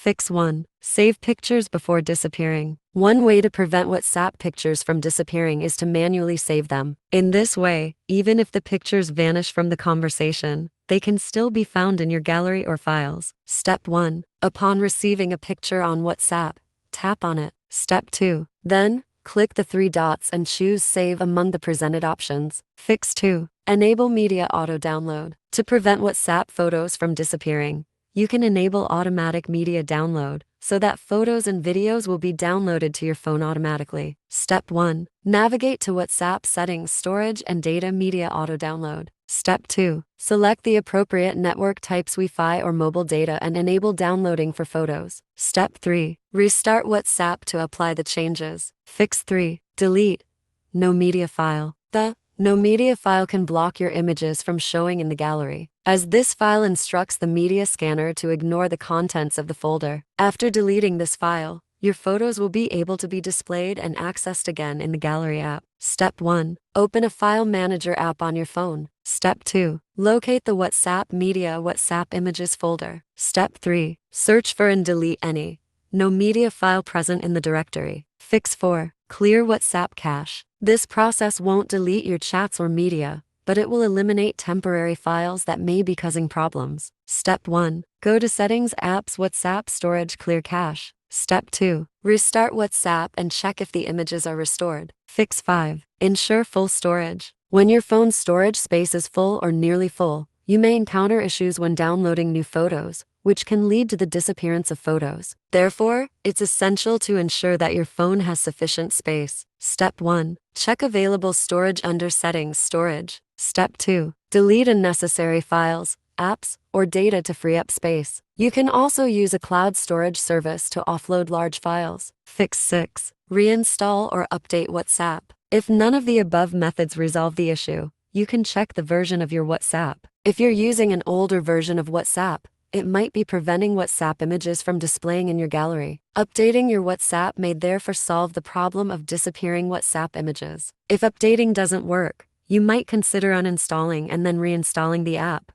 Fix 1. Save pictures before disappearing. One way to prevent WhatsApp pictures from disappearing is to manually save them. In this way, even if the pictures vanish from the conversation, they can still be found in your gallery or files. Step 1. Upon receiving a picture on WhatsApp, tap on it. Step 2. Then, click the three dots and choose Save among the presented options. Fix 2. Enable Media Auto Download. To prevent WhatsApp photos from disappearing, you can enable automatic media download so that photos and videos will be downloaded to your phone automatically. Step 1. Navigate to WhatsApp Settings, Storage and Data Media Auto Download. Step 2. Select the appropriate network types Wi-Fi or mobile data and enable downloading for photos. Step 3. Restart WhatsApp to apply the changes. Fix 3. Delete nomedia file. The nomedia file can block your images from showing in the gallery, as this file instructs the media scanner to ignore the contents of the folder. After deleting this file, your photos will be able to be displayed and accessed again in the gallery app. Step 1. Open a file manager app on your phone. Step 2. Locate the WhatsApp WhatsApp Images folder. Step 3. Search for and delete any nomedia file present in the directory. Fix 4. Clear WhatsApp cache. This process won't delete your chats or media, but it will eliminate temporary files that may be causing problems. Step 1. Go to Settings, Apps, WhatsApp Storage, Clear Cache. Step 2. Restart WhatsApp and check if the images are restored. Fix 5. Ensure full storage. When your phone's storage space is full or nearly full, you may encounter issues when downloading new photos, which can lead to the disappearance of photos. Therefore, it's essential to ensure that your phone has sufficient space. Step 1. Check available storage under Settings, Storage. Step 2. Delete unnecessary files, apps, or data to free up space. You can also use a cloud storage service to offload large files. Fix 6. Reinstall or update WhatsApp. If none of the above methods resolve the issue, you can check the version of your WhatsApp. If you're using an older version of WhatsApp, it might be preventing WhatsApp images from displaying in your gallery. Updating your WhatsApp may therefore solve the problem of disappearing WhatsApp images. If updating doesn't work, you might consider uninstalling and then reinstalling the app.